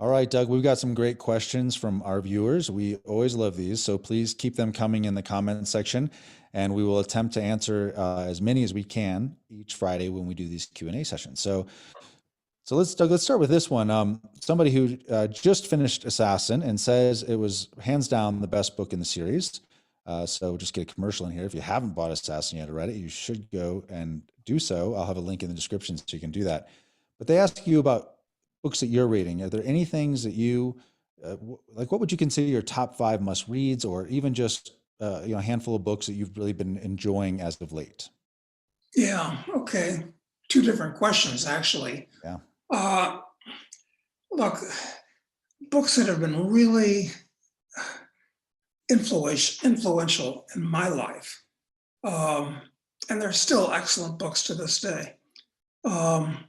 All right, Doug, we've got some great questions from our viewers. We always love these, so please keep them coming in the comment section, and we will attempt to answer as many as we can each Friday when we do these Q&A sessions. So Doug, let's start with this one. Somebody who just finished Assassin and says it was hands down the best book in the series. So just get a commercial in here. If you haven't bought Assassin yet or read it, you should go and do so. I'll have a link in the description so you can do that. But they ask you about books that you're reading. Are there any things that you like? What would you consider your top 5 must reads, or even just a handful of books that you've really been enjoying as of late? Yeah, okay. Two different questions, actually. Yeah. Uh, Look, books that have been really influential in my life, um, and they're still excellent books to this day. Um,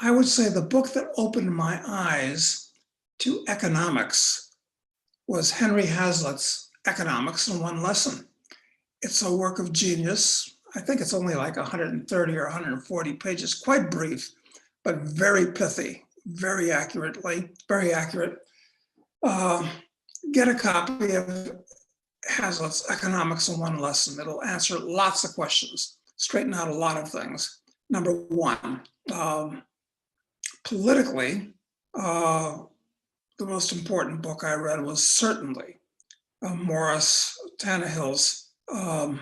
I would say the book that opened my eyes to economics was Henry Hazlitt's Economics in One Lesson. It's a work of genius. I think it's only like 130 or 140 pages, quite brief, but very pithy, very accurate. Uh, get a copy of Hazlitt's Economics in One Lesson. It'll answer lots of questions, straighten out a lot of things. Number one, politically, the most important book I read was certainly Morris Tannehill's The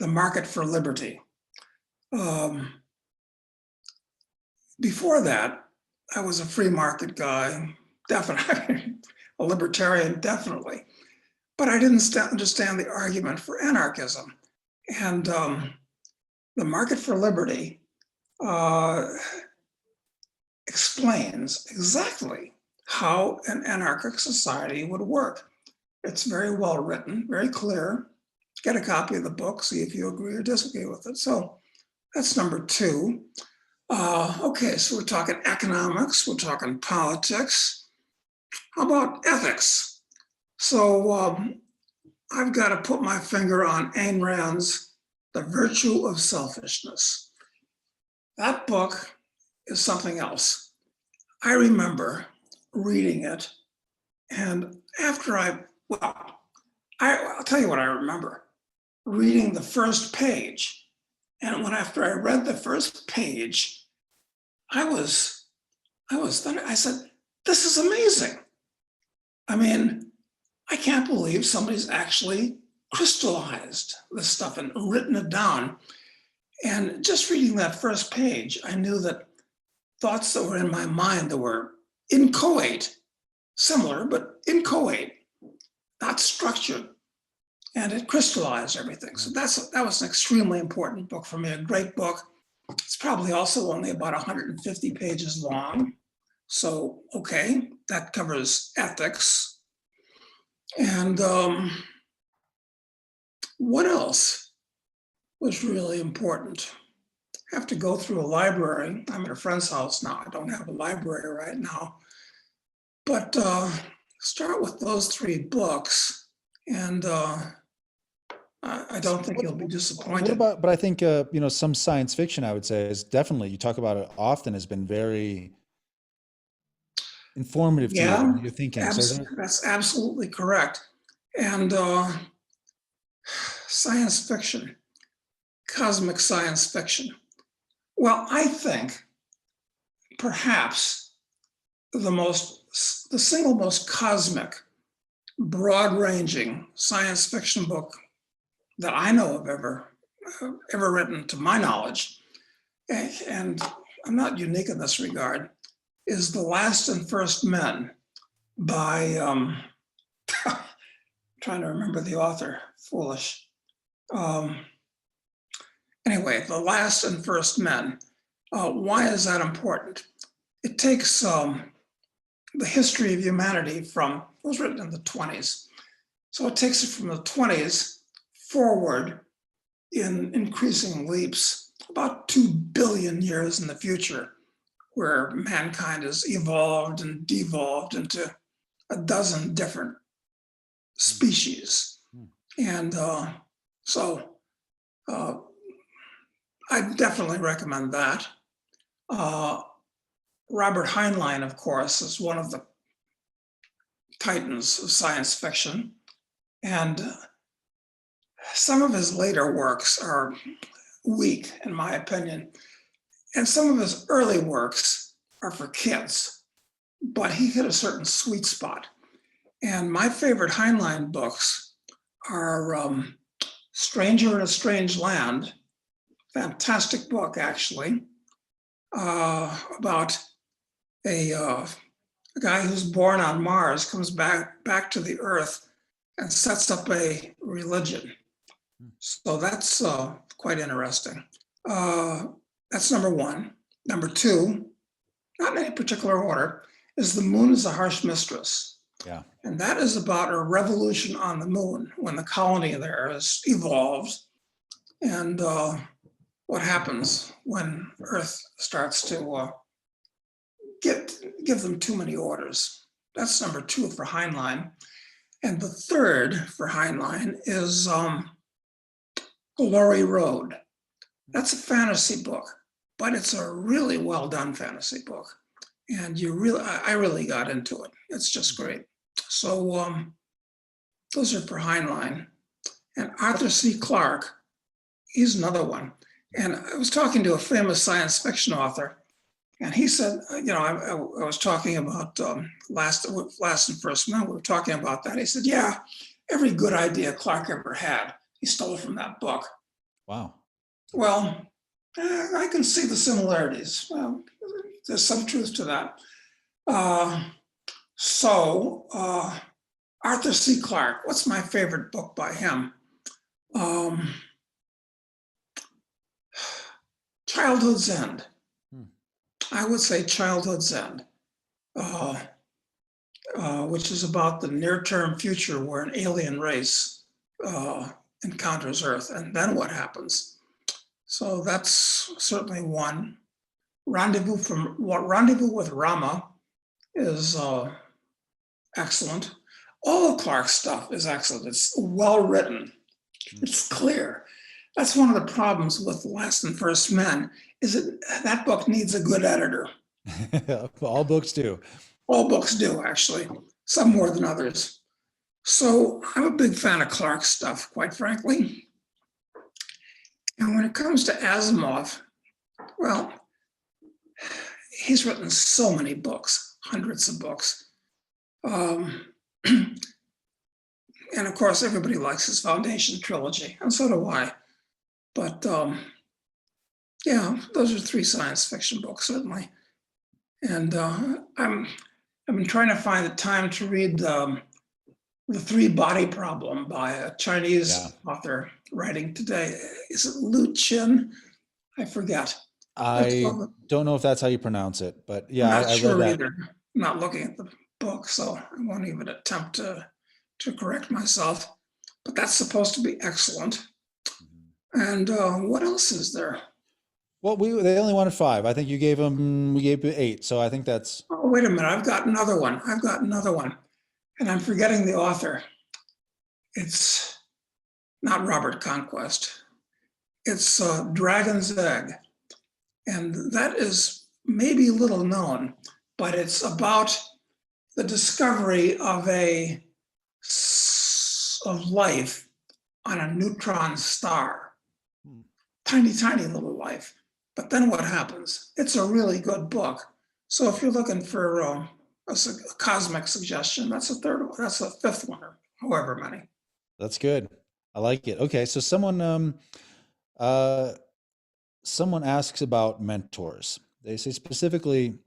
Market for Liberty. Before that, I was a free market guy, definitely, a libertarian, definitely. But I didn't understand the argument for anarchism. And The Market for Liberty explains exactly how an anarchic society would work. It's very well written, very clear. Get a copy of the book, see if you agree or disagree with it. So that's number two. Okay, so we're talking economics, we're talking politics. How about ethics? So I've got to put my finger on Ayn Rand's The Virtue of Selfishness. That book is something else. I remember reading it, and I'll tell you what I remember. Reading the first page, and after I read the first page, I said, this is amazing. I mean, I can't believe somebody's actually crystallized this stuff and written it down. And just reading that first page, I knew that thoughts that were in my mind that were inchoate, similar, but inchoate, not structured, and it crystallized everything. So that was an extremely important book for me, a great book. It's probably also only about 150 pages long. So, okay, that covers ethics. And what else was really important? I have to go through a library. I'm at a friend's house now. I don't have a library right now. But start with those 3 books, and I don't think you'll be disappointed. But I think, some science fiction, I would say, is definitely, you talk about it often, has been very informative to you and your thinking. That's absolutely correct. And science fiction, cosmic science fiction. Well, I think perhaps the single most cosmic, broad-ranging science fiction book that I know of ever written, to my knowledge, and I'm not unique in this regard, is The Last and First Men by, trying to remember the author, foolish. Anyway, The Last and First Men. Why is that important? It takes the history of humanity it was written in the 20s. So it takes it from the 20s forward in increasing leaps, about 2 billion years in the future, where mankind has evolved and devolved into a dozen different species. And so I definitely recommend that. Robert Heinlein, of course, is one of the titans of science fiction. And some of his later works are weak, in my opinion. And some of his early works are for kids, but he hit a certain sweet spot. And my favorite Heinlein books are Stranger in a Strange Land, fantastic book, actually, about a guy who's born on Mars, comes back to the Earth and sets up a religion. So that's quite interesting. That's number one. Number two, not in any particular order, is The Moon is a Harsh Mistress. Yeah. And that is about a revolution on the moon when the colony there is evolved and what happens when Earth starts to give them too many orders. That's number two for Heinlein. And the third for Heinlein is Glory Road. That's a fantasy book, but it's a really well done fantasy book. And I really got into it. It's just great. So those are for Heinlein. And Arthur C. Clarke, he's another one. And I was talking to a famous science fiction author, and he said, I was talking about Last and First Men, we were talking about that. He said, yeah, every good idea Clarke ever had, he stole from that book. Wow. Well, I can see the similarities. Well, there's some truth to that. Arthur C. Clarke, what's my favorite book by him? Childhood's End. I would say Childhood's End, which is about the near-term future where an alien race encounters Earth, and then what happens. So that's certainly one. Rendezvous with Rama is excellent. All of Clarke's stuff is excellent. It's well written. It's clear. That's one of the problems with Last and First Men, is that book needs a good editor. All books do. All books do, actually. Some more than others. So I'm a big fan of Clarke's stuff, quite frankly. And when it comes to Asimov, well, he's written so many books, hundreds of books. And of course, everybody likes his Foundation trilogy, and so do I. But yeah, those are three science fiction books, certainly. And I've been trying to find the time to read The Three Body Problem by a Chinese author writing today. Is it Lu Qin? I forget. I don't know if that's how you pronounce it, but yeah, I'm not sure read that. either. I'm not looking at the book, so I won't even attempt to correct myself. But that's supposed to be excellent. And what else is there? Well, they only wanted 5. I think we gave them 8. So I think that's. Oh, wait a minute. I've got another one. And I'm forgetting the author. It's not Robert Conquest. It's Dragon's Egg. And that is maybe little known, but it's about the discovery of life on a neutron star. Tiny, tiny little life. But then what happens? It's a really good book. So if you're looking for a cosmic suggestion, that's a third one. That's a fifth one, or however many. That's good. I like it. Okay, so someone asks about mentors. They say specifically,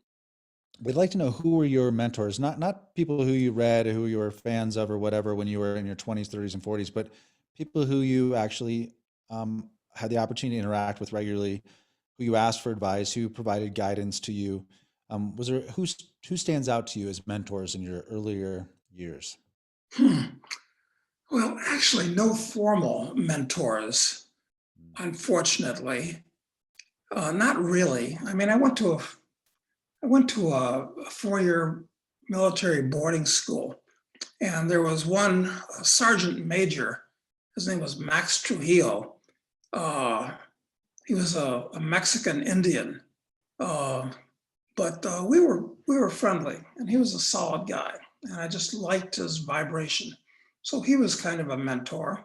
they'd like to know who were your mentors, not people who you read, who you were fans of or whatever when you were in your 20s, 30s, and 40s, but people who you actually had the opportunity to interact with regularly, who you asked for advice, who provided guidance to you. Was there who stands out to you as mentors in your earlier years? Well, actually, no formal mentors, unfortunately. Not really. I mean, I went to a 4-year military boarding school, and there was one sergeant major. His name was Max Trujillo. He was a Mexican Indian But we were friendly, and he was a solid guy, and I just liked his vibration. So he was kind of a mentor.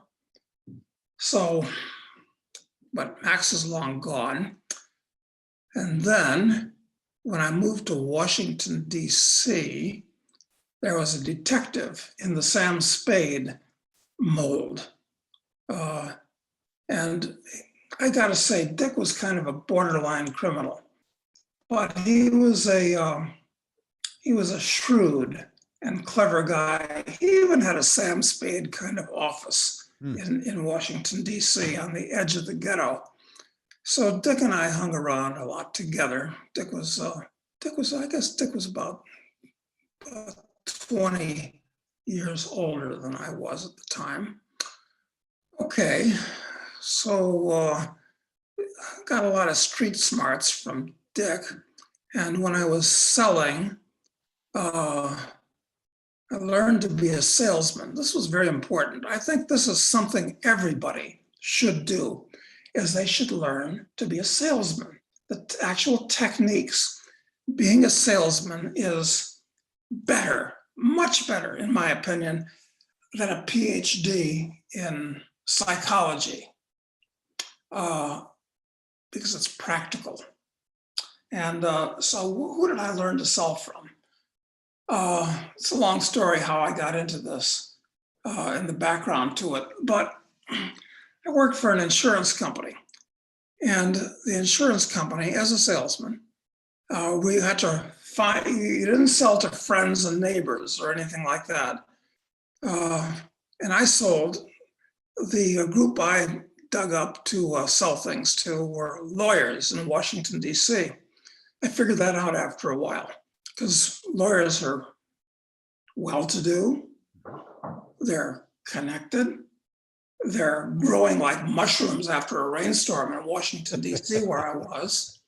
So, but Max is long gone. And then when I moved to Washington, D.C., there was a detective in the Sam Spade mold. And I got to say, Dick was kind of a borderline criminal, but he was a shrewd and clever guy. He even had a Sam Spade kind of office in Washington, D.C., on the edge of the ghetto. So Dick and I hung around a lot together. Dick was I guess Dick was about 20 years older than I was at the time. Okay, so got a lot of street smarts from Dick. And when I was selling, I learned to be a salesman. This was very important. I think this is something everybody should do, is they should learn to be a salesman. The actual techniques, being a salesman is better, much better, in my opinion, than a PhD in psychology, because it's practical. And so who did I learn to sell from? It's a long story how I got into this and the background to it, but I worked for an insurance company. And the insurance company, as a salesman, we had to find, you didn't sell to friends and neighbors or anything like that. And I sold, the group I dug up to sell things to were lawyers in Washington, D.C. I figured that out after a while, because lawyers are well-to-do, they're connected, they're growing like mushrooms after a rainstorm in Washington, D.C., where I was.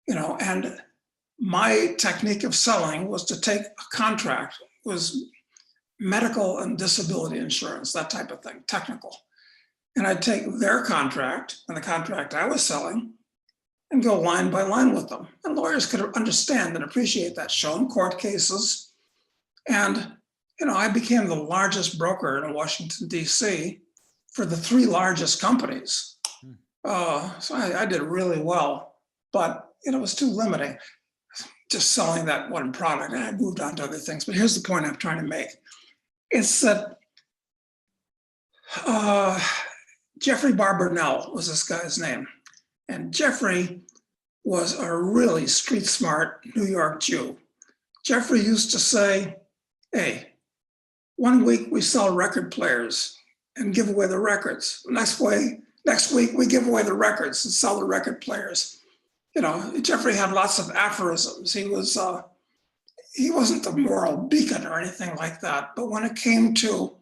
And my technique of selling was to take a contract, was medical and disability insurance, that type of thing, technical. And I'd take their contract and the contract I was selling and go line by line with them. And lawyers could understand and appreciate that, show them court cases. And, I became the largest broker in Washington, D.C. for the 3 largest companies. So I did really well, but it was too limiting, just selling that one product. And I moved on to other things. But here's the point I'm trying to make. It's that Jeffrey Barbernell was this guy's name. And Jeffrey was a really street smart New York Jew. Jeffrey used to say, hey, one week we sell record players and give away the records. Next week we give away the records and sell the record players. Jeffrey had lots of aphorisms. He wasn't a moral beacon or anything like that. But when it came to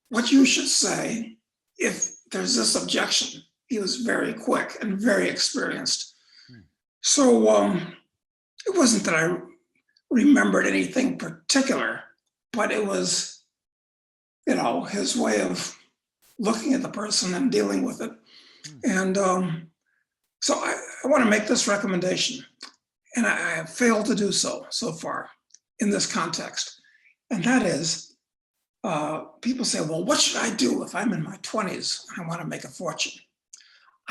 what you should say if there's this objection, he was very quick and very experienced. So it wasn't that I remembered anything particular, but it was, his way of looking at the person and dealing with it. And so I want to make this recommendation, and I have failed to do so far in this context. And that is, people say, well, what should I do if I'm in my 20s and I want to make a fortune?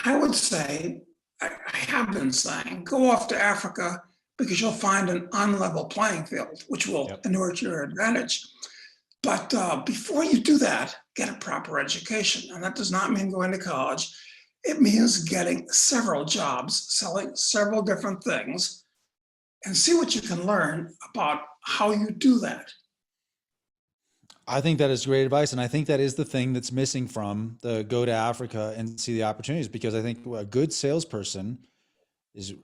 I would say, I have been saying, go off to Africa, because you'll find an unlevel playing field, which will inure to your advantage. But before you do that, get a proper education. And that does not mean going to college. It means getting several jobs, selling several different things, and see what you can learn about how you do that. I think that is great advice. And I think that is the thing that's missing from the go to Africa and see the opportunities, because I think a good salesperson is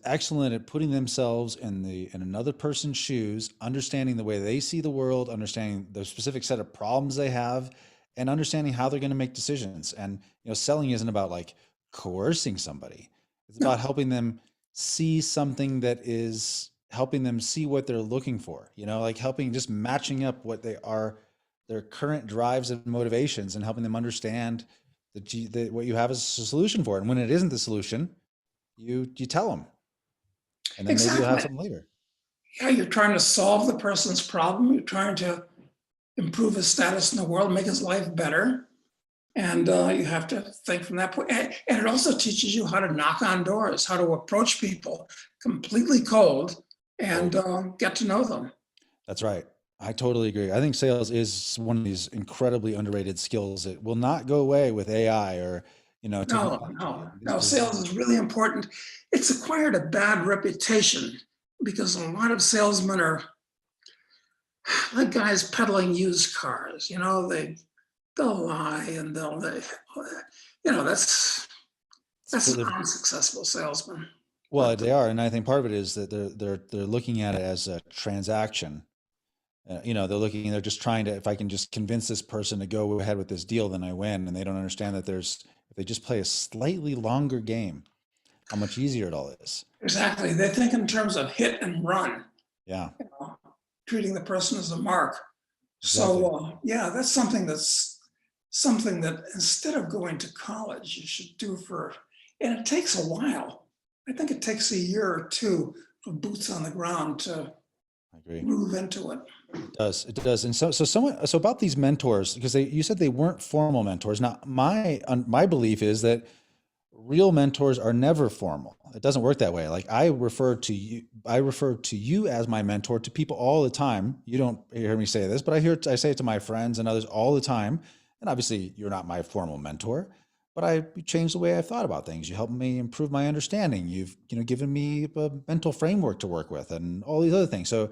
excellent at putting themselves in another person's shoes, understanding the way they see the world, understanding the specific set of problems they have, and understanding how they're going to make decisions. And selling isn't about like coercing somebody. It's about helping them see something that is helping them see what they're looking for, like helping, just matching up what they are, their current drives and motivations, and helping them understand what you have as a solution for it. And when it isn't the solution, you tell them, and then maybe you'll have Exactly. something later. Yeah, you're trying to solve the person's problem. You're trying to improve his status in the world, make his life better. And you have to think from that point. And it also teaches you how to knock on doors, how to approach people completely cold and Cold. get to know them. That's right. I totally agree. I think sales is one of these incredibly underrated skills that will not go away with AI or, No, technology. no, This no. is Sales is really important. It's acquired a bad reputation because a lot of salesmen are like guys peddling used cars. They'll lie and that's an they're unsuccessful salesman. well, But they are, and I think part of it is that they're looking at it as a transaction. They're just trying to, if I can just convince this person to go ahead with this deal, then I win. And they don't understand that if they just play a slightly longer game, how much easier it all is. exactly, they think in terms of hit and run, Yeah, uh, treating the person as a mark. exactly. So yeah, that's something that instead of going to college, you should do for, and it takes a while. I think it takes a year or two of boots on the ground to I agree. move into it. It does. It does. And so about these mentors, because you said they weren't formal mentors. Now, my belief is that real mentors are never formal. It doesn't work that way. Like I refer to you as my mentor to people all the time. You don't hear me say this, but I say it to my friends and others all the time. And obviously you're not my formal mentor, but you changed the way I thought about things. You helped me improve my understanding. You've, given me a mental framework to work with and all these other things. So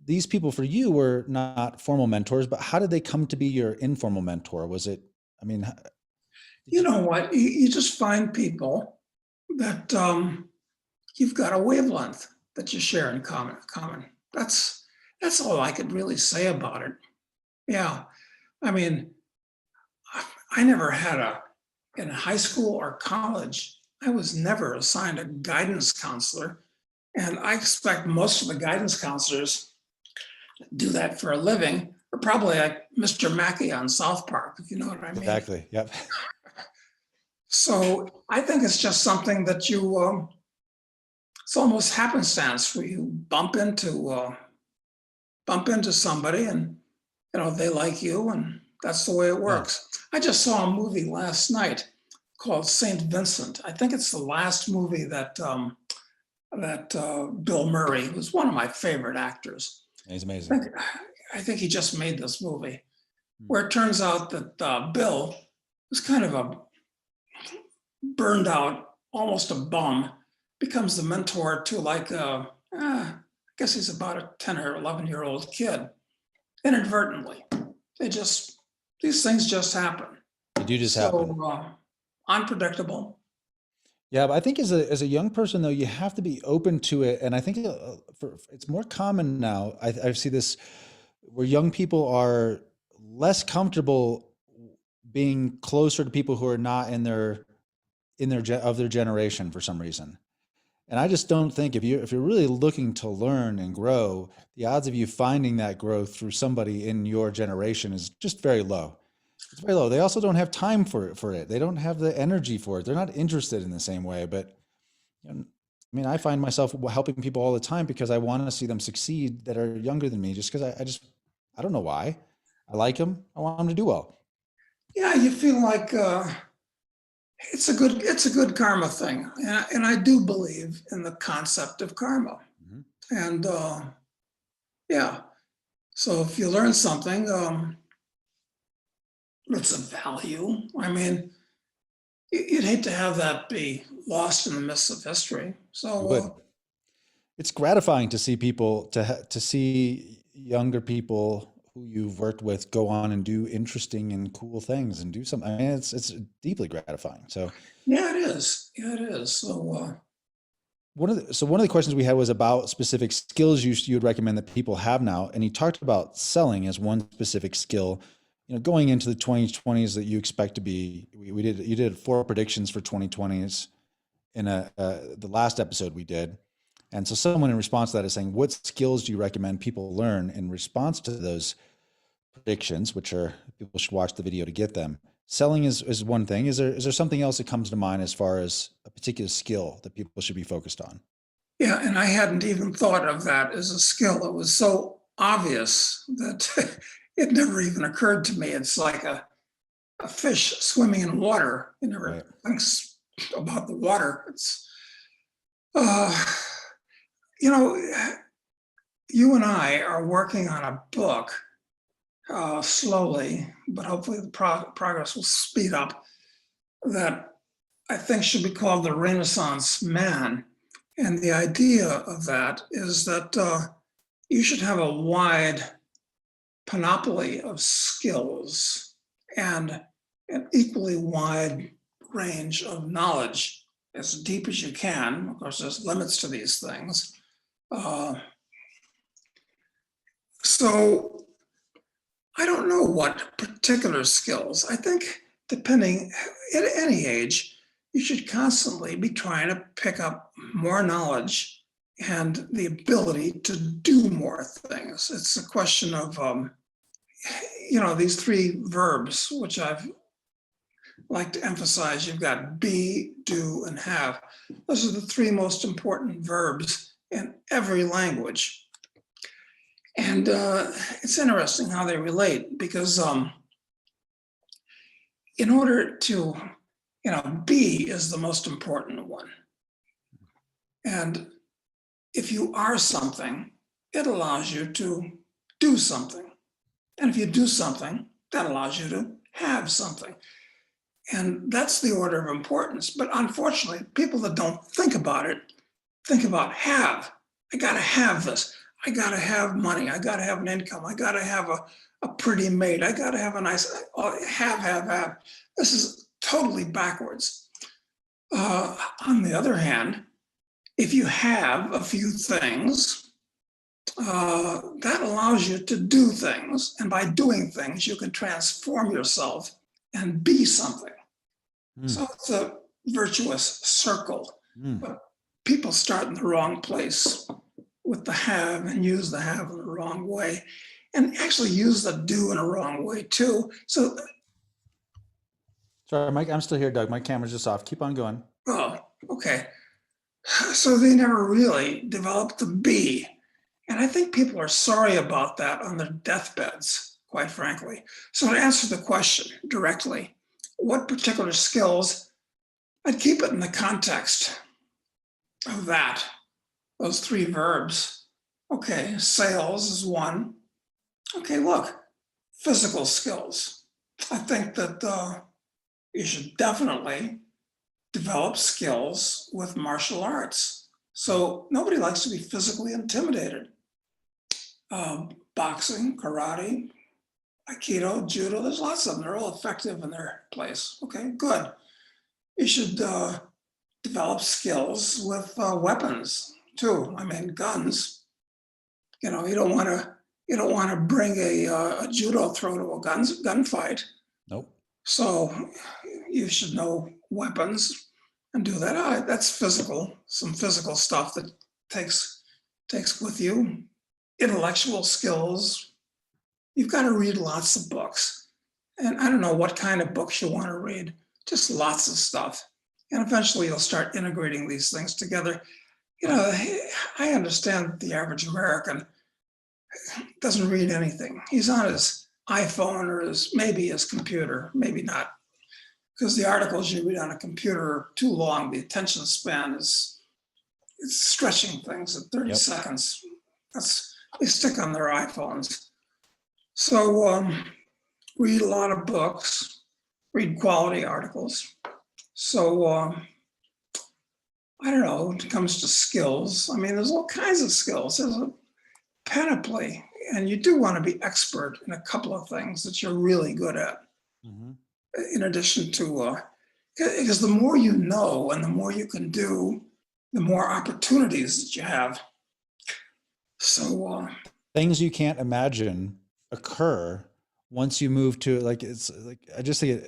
these people for you were not formal mentors, but how did they come to be your informal mentor? Was it, I mean, did You you, know what? You just find people that you've got a wavelength that you share in common. That's all I could really say about it. Yeah. I mean, I never had in high school or college, I was never assigned a guidance counselor. And I expect most of the guidance counselors do that for a living, or probably like Mr. Mackey on South Park, if you know what I mean. exactly. Yep. So I think it's just something that it's almost happenstance where you bump into somebody and they like you, and that's the way it Yeah. works. I just saw a movie last night called Saint Vincent. I think it's the last movie that Bill Murray was one of my favorite actors. He's I amazing. think, I think he just made this movie Hmm. where it turns out that Bill was kind of a burned out, almost a bum, becomes the mentor to I guess he's about a 10 or 11-year-old kid, inadvertently. They just, these things just happen. They do just happen. So unpredictable. Yeah, but I think as a young person though, you have to be open to it, and I think it's more common now. I see this where young people are less comfortable being closer to people who are not of their generation for some reason. And I just don't think if you're really looking to learn and grow, the odds of you finding that growth through somebody in your generation is just very low. It's very low. They also don't have time for it. They don't have the energy for it. They're not interested in the same way. But I mean, I find myself helping people all the time because I want to see them succeed that are younger than me. Just because I don't know why. I like them. I want them to do well. Yeah, you feel like it's a good karma thing, and I do believe in the concept of karma. Mhm. And yeah, so if you learn something, it's a value. I mean, you'd hate to have that be lost in the mists of history. I So would. It's gratifying to see to see younger people who you've worked with go on and do interesting and cool things and do something. I mean, it's deeply gratifying. So yeah, it is. Yeah, it is. So one of the questions we had was about specific skills you would recommend that people have now, and he talked about selling as one specific skill. Going into the 2020s that you expect to be. You did 4 predictions for 2020s in the last episode we did. And so someone in response to that is saying, what skills do you recommend people learn in response to those predictions, which are people should watch the video to get them. selling is one thing. Is there something else that comes to mind as far as a particular skill that people should be focused on? Yeah, and I hadn't even thought of that as a skill. It was so obvious that it never even occurred to me. It's like a fish swimming in water. You Right. never thinks about the water. It's, uh, you know, you and I are working on a book slowly, but hopefully the progress will speed up, that I think should be called the Renaissance Man. And the idea of that is that you should have a wide panoply of skills and an equally wide range of knowledge, as deep as you can. Of course, there's limits to these things. Uh, so I don't know what particular skills. I think depending at any age, you should constantly be trying to pick up more knowledge and the ability to do more things. It's a question of, these three verbs, which I've like to emphasize. You've got be, do, and have. Those are the three most important verbs in every language. And it's interesting how they relate, because in order to, be is the most important one. And if you are something, it allows you to do something. And if you do something, that allows you to have something. And that's the order of importance. But unfortunately, people that don't think about it think about have. I got to have this. I got to have money. I got to have an income. I got to have a pretty mate. I got to have a nice, have. This is totally backwards. On the other hand, if you have a few things, that allows you to do things. And by doing things, you can transform yourself and be something. So it's a virtuous circle. But people start in the wrong place with the have and use the have in the wrong way, and actually use the do in a wrong way too. So, Sorry, Mike, I'm still here, Doug. My camera's just off. Keep on going. oh, okay. So they never really developed the be. And I think people are sorry about that on their deathbeds, quite frankly. So to answer the question directly, what particular skills? I'd keep it in the context of that, those three verbs. Okay, sales is one. Okay, look, physical skills. I think that you should definitely develop skills with martial arts. So nobody likes to be physically intimidated. Boxing, karate, aikido, judo, there's lots of them. They're all effective in their place. Okay, good. You should develop skills with weapons too. I mean, guns. You don't want to bring a judo throw to a gunfight. Nope. So you should know weapons and do that. That's physical, some physical stuff that takes with you. Intellectual skills. You've got to read lots of books. And I don't know what kind of books you want to read, just lots of stuff. And eventually you'll start integrating these things together. I understand that the average American doesn't read anything. He's on his iPhone or maybe his computer, maybe not. Because the articles you read on a computer are too long. The attention span it's stretching things at 30 seconds. They stick on their iPhones. So read a lot of books, read quality articles. So I don't know, when it comes to skills, I mean, there's all kinds of skills. There's a panoply, and you do want to be expert in a couple of things that you're really good at. In addition to, because the more you know and the more you can do, the more opportunities that you have. So things you can't imagine occur once you move to it's like, I just think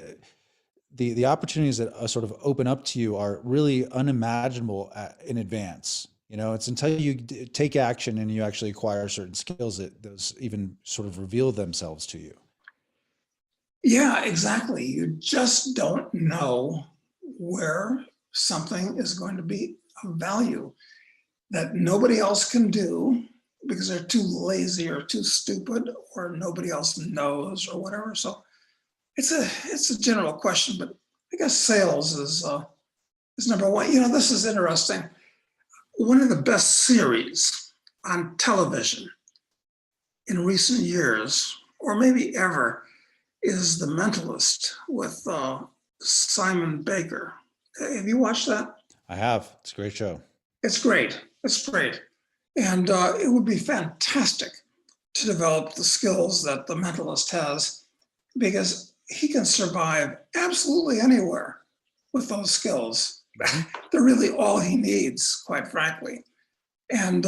the opportunities that sort of open up to you are really unimaginable in advance. It's until you take action and you actually acquire certain skills that those even sort of reveal themselves to you. Yeah, exactly. You just don't know where something is going to be of value that nobody else can do because they're too lazy or too stupid or nobody else knows or whatever. So it's a general question, but I guess sales is number one. You know, this is interesting. One of the best series on television in recent years, or maybe ever, is The Mentalist with Simon Baker. Have you watched that? I have. It's a great show. It's great. It's great. And it would be fantastic to develop the skills that the mentalist has because he can survive absolutely anywhere with those skills. They're really all he needs, quite frankly. And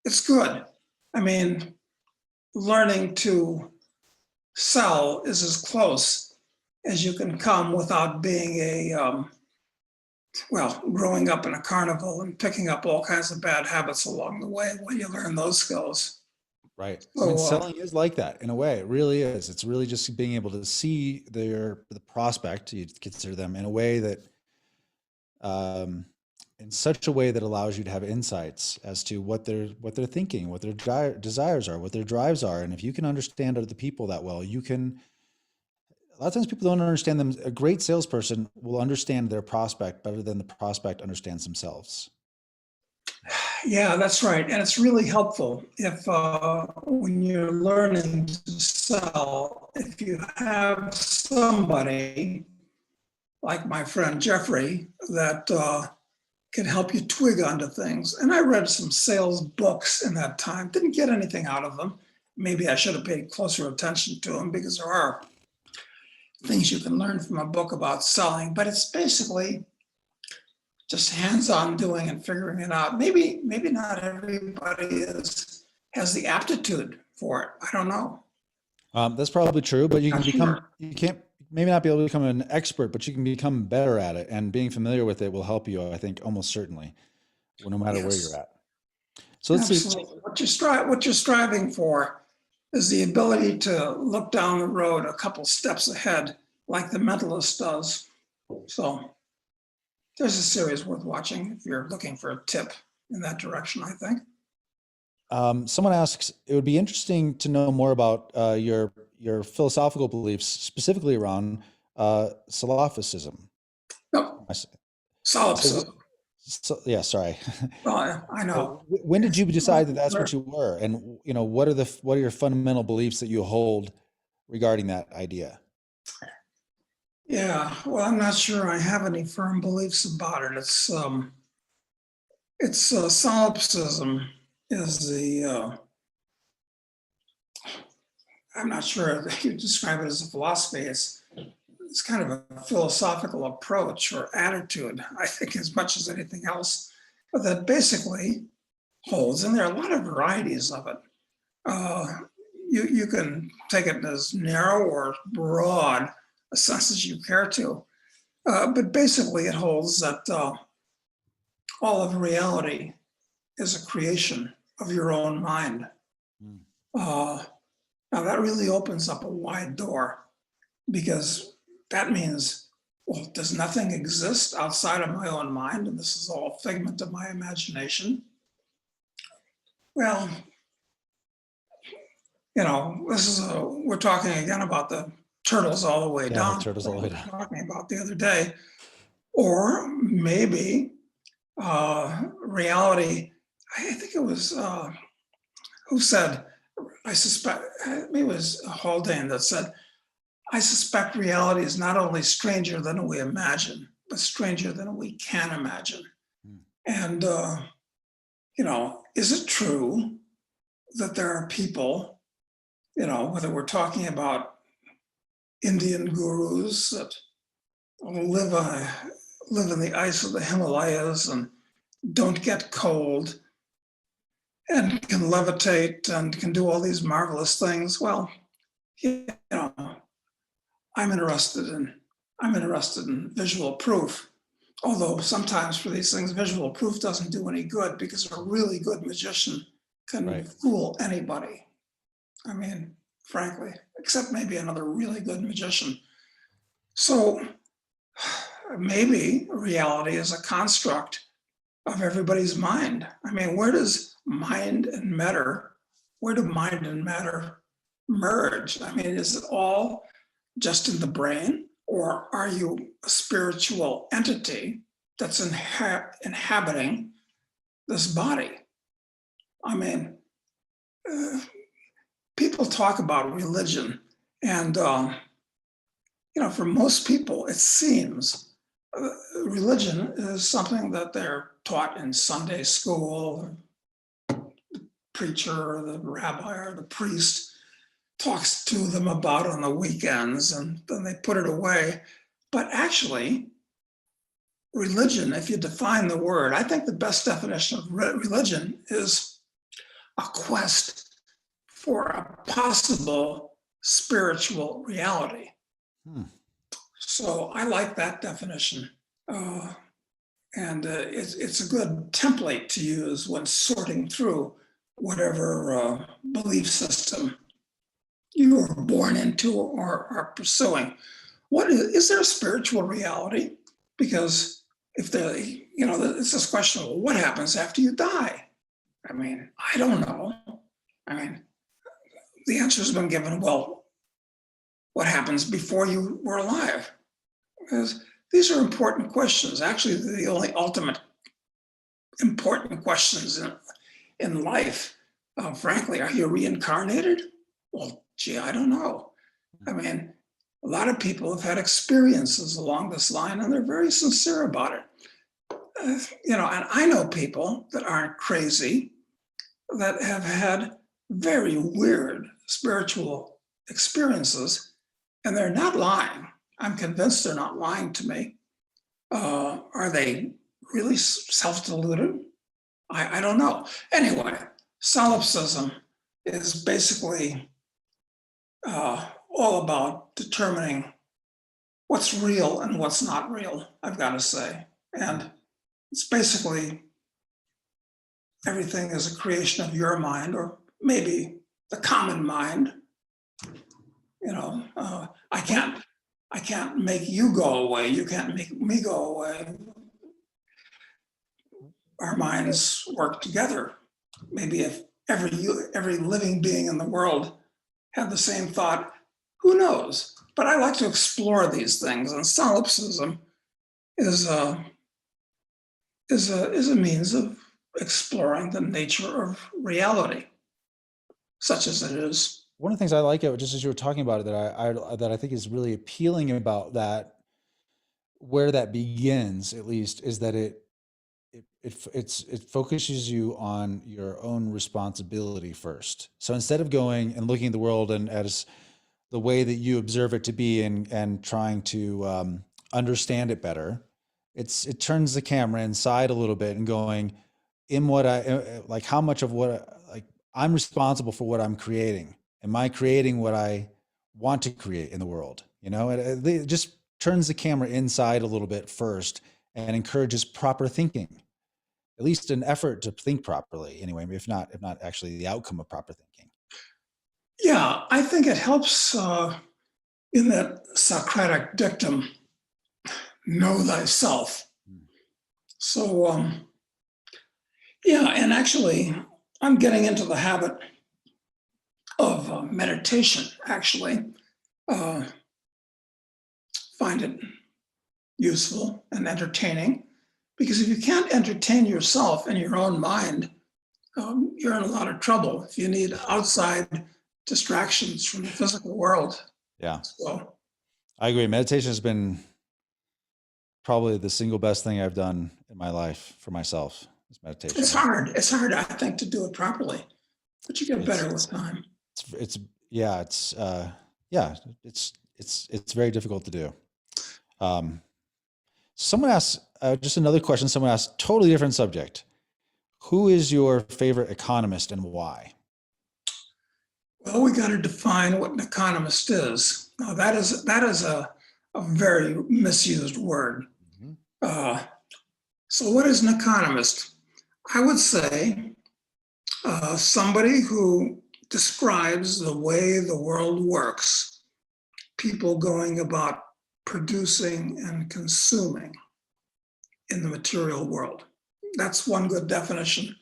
it's good. I mean, learning to sell is as close as you can come without being growing up in a carnival and picking up all kinds of bad habits along the way when you learn those skills. Right. I mean, So, selling is like that in a way. It really is. It's really just being able to see the prospect, you consider them in a way that, um, in such a way that allows you to have insights as to what they're thinking, what their desires are, what their drives are. And if you can understand other people that well, you can. A lot of times people don't understand them. A great salesperson will understand their prospect better than the prospect understands themselves. yeah, that's right. And it's really helpful if, when you're learning to sell, if you have somebody like my friend Jeffrey that can help you twig onto things. And I read some sales books in that time, didn't get anything out of them. Maybe I should have paid closer attention to them because there are things you can learn from a book about selling, but it's basically just hands-on doing and figuring it out. Maybe not everybody has the aptitude for it. I don't know. That's probably true, but Not sure. you can't, maybe not be able to become an expert, but you can become better at it. And being familiar with it will help you, I think, almost certainly, no matter where you're Yes, at. So let's see. absolutely. What you're striving for is the ability to look down the road a couple steps ahead, like the mentalist does. So there's a series worth watching if you're looking for a tip in that direction, I think. Someone asks, it would be interesting to know more about your philosophical beliefs, specifically around Solipsism. No, I s- So, solipsism. yeah, sorry. Well, I know. When did you decide that that's what Sure. you were, and what are your fundamental beliefs that you hold regarding that idea? Yeah, well, I'm not sure I have any firm beliefs about it. It's solipsism is I'm not sure if you describe it as a philosophy. It's kind of a philosophical approach or attitude, I think, as much as anything else, but that basically holds, and there are a lot of varieties of it. Uh, you can take it as narrow or broad a sense as you care to, but basically it holds that all of reality is a creation of your own mind. Mm. Uh, Now that really opens up a wide door because that means, well, does nothing exist outside of my own mind? And this is all a figment of my imagination. Well, we're talking again about the turtles all the way Yeah, the down turtles all thing the we way were down. talking about the other day. Or maybe reality, I think it was, who said, I suspect, maybe it was Haldane that said, I suspect reality is not only stranger than we imagine, but stranger than we can imagine. Mm. And, is it true that there are people, whether we're talking about Indian gurus that live, live in the ice of the Himalayas and don't get cold and can levitate and can do all these marvelous things? Well, you know, I'm interested in I'm interested in visual proof. Although sometimes for these things, visual proof doesn't do any good because a really good magician can Right. fool anybody. I mean, frankly, except maybe another really good magician. So maybe reality is a construct of everybody's mind. I mean, where do mind and matter merge? I mean, is it all just in the brain, or are you a spiritual entity that's inhabiting this body? I mean, people talk about religion, and for most people, it seems religion is something that they're taught in Sunday school. The preacher or the rabbi or the priest talks to them about on the weekends, and then they put it away. But actually, religion, if you define the word, I think the best definition of religion is a quest for a possible spiritual reality. So I like that definition. And it's a good template to use when sorting through whatever belief system you were born into or are pursuing. Is there a spiritual reality? Because if it's this question of what happens after you die? I mean, I don't know. I mean, the answer has been given, well, what happens before you were alive? Because these are important questions. Actually, the only ultimate important questions in life. Frankly, are you reincarnated? Well, gee, I don't know. I mean, a lot of people have had experiences along this line, and they're very sincere about it. And I know people that aren't crazy, that have had very weird spiritual experiences, and they're not lying. I'm convinced they're not lying to me. Are they really self-deluded? I don't know. Anyway, solipsism is basically all about determining what's real and what's not real, I've got to say. And it's basically everything is a creation of your mind, or maybe the common mind. I can't make you go away. You can't make me go away. Our minds work together. Maybe if every living being in the world had the same thought, who knows? But I like to explore these things, and solipsism is a means of exploring the nature of reality, such as it is. One of the things I like, just as you were talking about it, that I think is really appealing about that, where that begins, at least, is that it focuses you on your own responsibility first. So instead of going and looking at the world and as the way that you observe it to be, and trying to understand it better, it turns the camera inside a little bit and going, in what how much of what I'm responsible for what I'm creating. Am I creating what I want to create in the world? It just turns the camera inside a little bit first and encourages proper thinking, at least an effort to think properly anyway, if not actually the outcome of proper thinking. Yeah, I think it helps in that Socratic dictum, know thyself. So, yeah, and actually, I'm getting into the habit of meditation, actually. Find it useful and entertaining, because if you can't entertain yourself in your own mind, you're in a lot of trouble if you need outside distractions from the physical world. Yeah. So I agree. Meditation has been probably the single best thing I've done in my life for myself, is meditation. it's hard. It's hard, I think, to do it properly, but you get better with time. It's very difficult to do. Someone asked, just another question. Someone asked, totally different subject. Who is your favorite economist and why? Well, we got to define what an economist is. Now, that is a very misused word. So what is an economist? I would say somebody who describes the way the world works, people going about producing and consuming in the material world. That's one good definition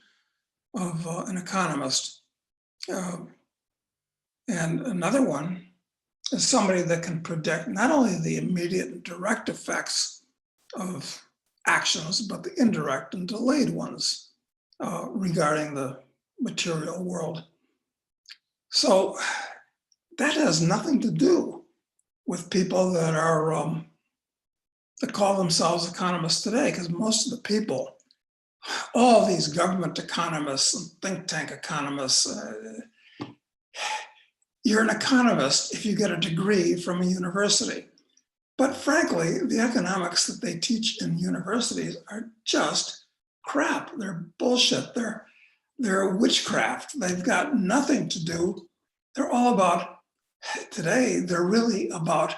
of an economist. And another one is somebody that can predict not only the immediate and direct effects of actions, but the indirect and delayed ones regarding the material world. So that has nothing to do with people that are that call themselves economists today, because most of the people, all these government economists and think tank economists, you're an economist if you get a degree from a university. But frankly, the economics that they teach in universities are just crap. They're bullshit. They're witchcraft. They've got nothing to do. They're all about, today, they're really about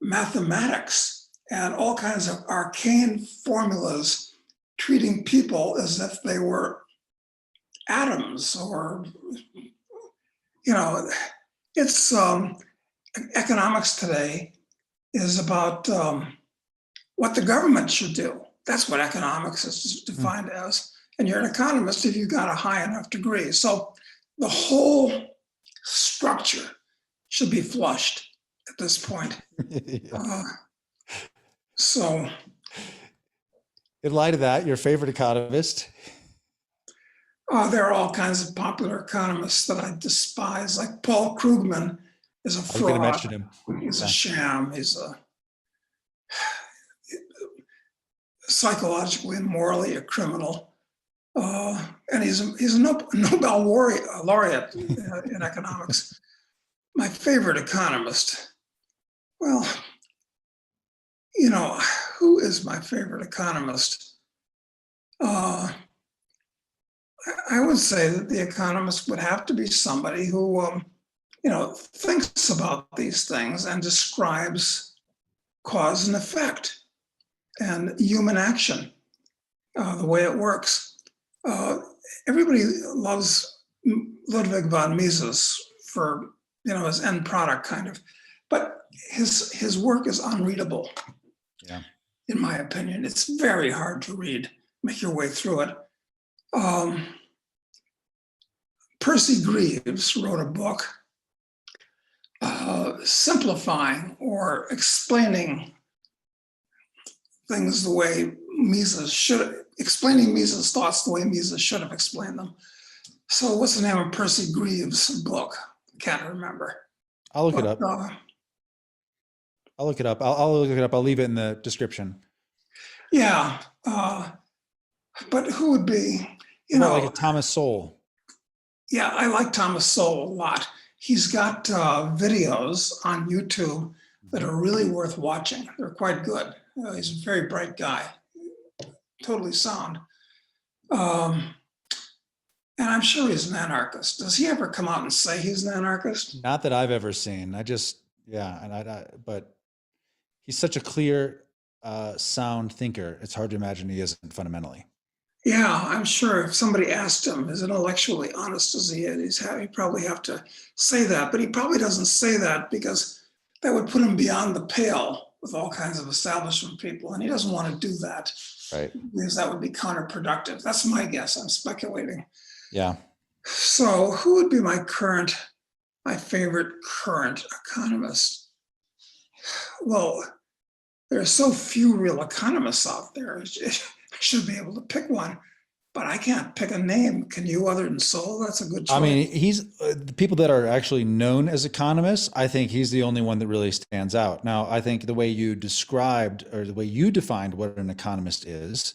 mathematics and all kinds of arcane formulas, treating people as if they were atoms or, it's economics today is about what the government should do. That's what economics is defined as. And you're an economist if you got a high enough degree. So the whole structure should be flushed at this point. So in light of that, your favorite economist? There are all kinds of popular economists that I despise, like Paul Krugman is a fraud. I was going to mention him. He's a sham. He's psychologically and morally a criminal. And he's a Nobel laureate in economics. My favorite economist, well, who is my favorite economist? I would say that the economist would have to be somebody who, thinks about these things and describes cause and effect and human action, the way it works. Everybody loves Ludwig von Mises for, his end product kind of, but his work is unreadable. Yeah. In my opinion, it's very hard to read, make your way through it. Percy Greaves wrote a book simplifying or explaining things the way Mises explaining Mises' thoughts the way Mises should have explained them. So what's the name of Percy Greaves' book? Can't remember. I'll look it up. I'll look it up. I'll look it up. I'll leave it in the description. Yeah. But who would be, like a Thomas Sowell? Yeah, I like Thomas Sowell a lot. He's got videos on YouTube that are really worth watching. They're quite good. He's a very bright guy, totally sound. And I'm sure he's an anarchist. Does he ever come out and say he's an anarchist? Not that I've ever seen. But he's such a clear, sound thinker. It's hard to imagine he isn't fundamentally. Yeah, I'm sure if somebody asked him, as intellectually honest as he is, he'd probably have to say that. But he probably doesn't say that because that would put him beyond the pale with all kinds of establishment people. And he doesn't want to do that. Right. Because that would be counterproductive. That's my guess. I'm speculating. Yeah. So who would be my favorite current economist? Well, there are so few real economists out there. I should be able to pick one, but I can't pick a name. Can you, other than Sowell? That's a good choice. I mean, he's the people that are actually known as economists. I think he's the only one that really stands out. Now, I think the way you described or the way you defined what an economist is,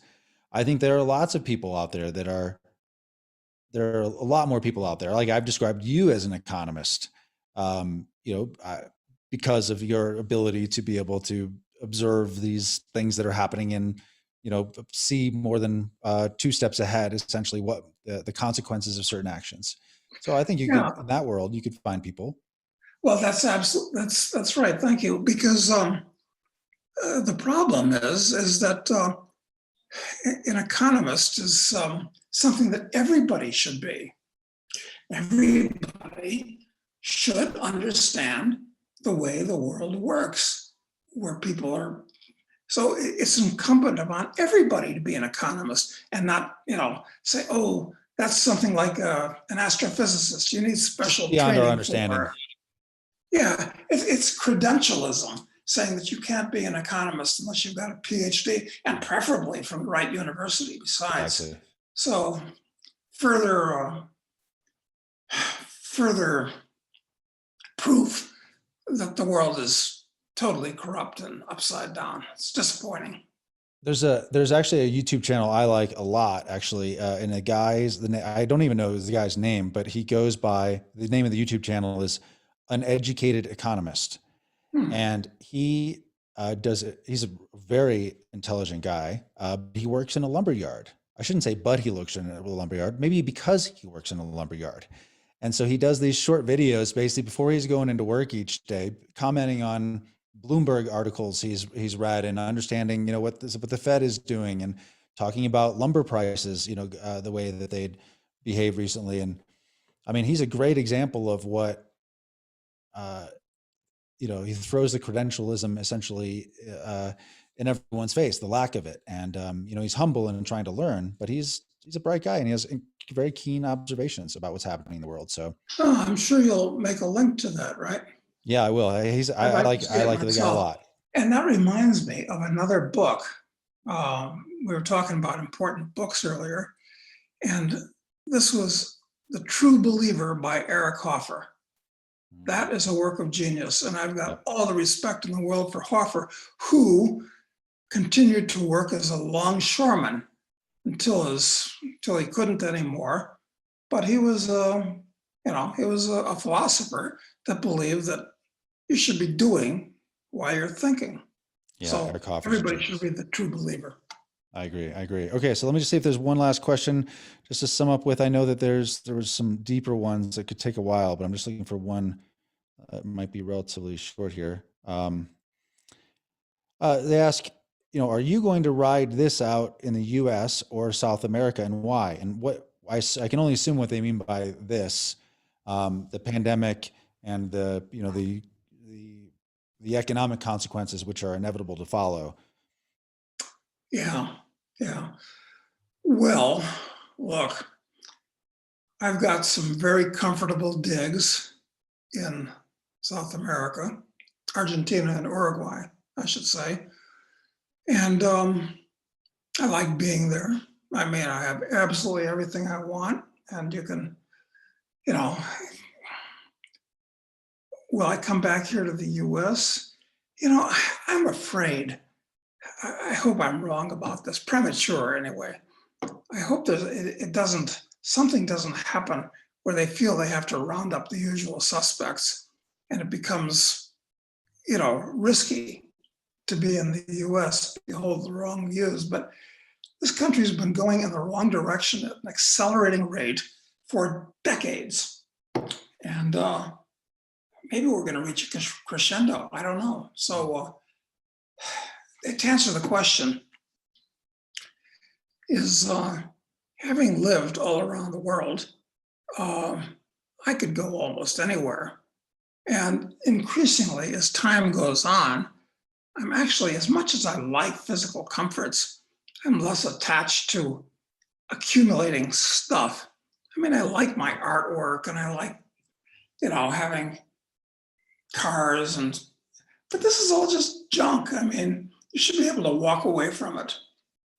I think there are lots of people out there there are a lot more people out there. Like I've described you as an economist, because of your ability to be able to observe these things that are happening and, see more than 2 steps ahead, essentially what the consequences of certain actions. So I think you could, in that world, you could find people. Well, that's right. Thank you. Because the problem is that an economist is something that everybody should be. Everybody should understand the way the world works, where people are. So it's incumbent upon everybody to be an economist and not, say, oh, that's something like an astrophysicist. You need special Beyond our training understanding. for. Yeah, it's credentialism, saying that you can't be an economist unless you've got a PhD and preferably from the right university besides. Exactly. So further further proof that the world is totally corrupt and upside down. It's disappointing. There's actually a YouTube channel I like a lot, actually, and I don't even know the guy's name, but he goes by, the name of the YouTube channel is Uneducated Economist, Hmm. and he's a very intelligent guy. He works in a lumber yard. I shouldn't say, but he works in a lumber yard. Maybe because he works in a lumber yard. And so he does these short videos basically before he's going into work each day, commenting on Bloomberg articles he's read and understanding, what the Fed is doing, and talking about lumber prices, the way that they'd behaved recently. And I mean, he's a great example of what, he throws the credentialism essentially in everyone's face, the lack of it. And, he's humble and trying to learn, but he's a bright guy and he has very keen observations about what's happening in the world. So I'm sure you'll make a link to that, right? yeah, I will. I like the guy a lot. And that reminds me of another book. We were talking about important books earlier, and this was The True Believer by Eric Hoffer. That is a work of genius, and I've got all the respect in the world for Hoffer, who continued to work as a longshoreman until he couldn't anymore. But he was a philosopher that believed that you should be doing while you're thinking. Yeah, so Eric Hoffer's everybody should be the true believer. I agree. Okay, so let me just see if there's one last question just to sum up with. I know that there was some deeper ones that could take a while, but I'm just looking for one that might be relatively short here. They ask, are you going to ride this out in the U.S. or South America, and why? And what I can only assume what they mean by this, the pandemic and the economic consequences, which are inevitable to follow. Yeah. Well, look, I've got some very comfortable digs in South America, Argentina and Uruguay, I should say. And I like being there. I mean, I have absolutely everything I want, and you can, will I come back here to the US? I'm afraid. I hope I'm wrong about this, premature anyway. I hope something doesn't happen where they feel they have to round up the usual suspects and it becomes, risky to be in the US, you hold the wrong views. But this country's been going in the wrong direction at an accelerating rate for decades. And maybe we're going to reach a crescendo. I don't know. So to answer the question is, having lived all around the world, I could go almost anywhere. And increasingly, as time goes on, I'm actually, as much as I like physical comforts, I'm less attached to accumulating stuff. I mean, I like my artwork and I like, having cars but this is all just junk. I mean, you should be able to walk away from it.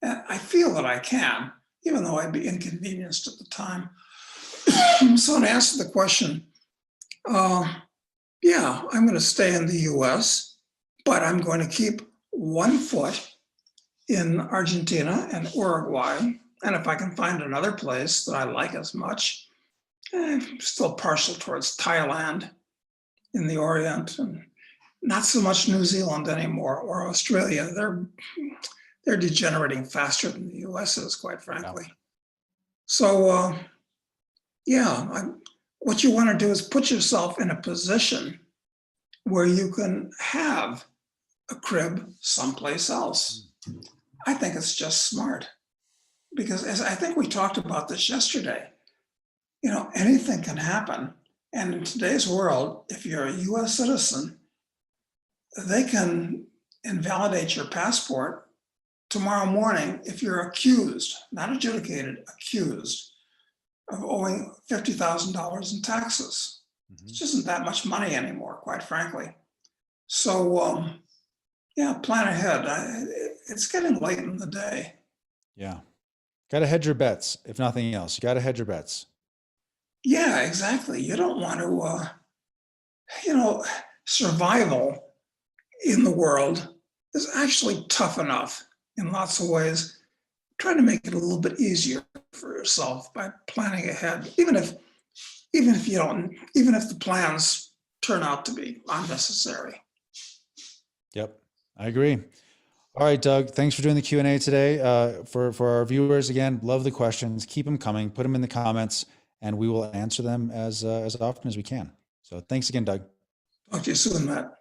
And I feel that I can, even though I'd be inconvenienced at the time. So to answer the question, yeah, I'm going to stay in the US, but I'm going to keep one foot in Argentina and Uruguay. And if I can find another place that I like as much, I'm still partial towards Thailand in the Orient, and not so much New Zealand anymore, or Australia. They're degenerating faster than the US is, quite frankly. Yeah. So, what you want to do is put yourself in a position where you can have a crib someplace else. I think it's just smart, because as I think we talked about this yesterday, anything can happen. And in today's world, if you're a US citizen, they can invalidate your passport tomorrow morning if you're accused, not adjudicated, accused of owing $50,000 in taxes. It Mhm. just isn't that much money anymore, quite frankly. So, yeah, plan ahead. It's getting late in the day. Yeah. Got to hedge your bets, if nothing else. You got to hedge your bets. Yeah, exactly. You don't want to, you know, survival in the world is actually tough enough in lots of ways. Try to make it a little bit easier for yourself by planning ahead, even if the plans turn out to be unnecessary. Yep. I agree. All right, Doug, thanks for doing the Q&A today. For our viewers, again, love the questions. Keep them coming. Put them in the comments, and we will answer them as often as we can. So thanks again, Doug. Talk to you soon, Matt.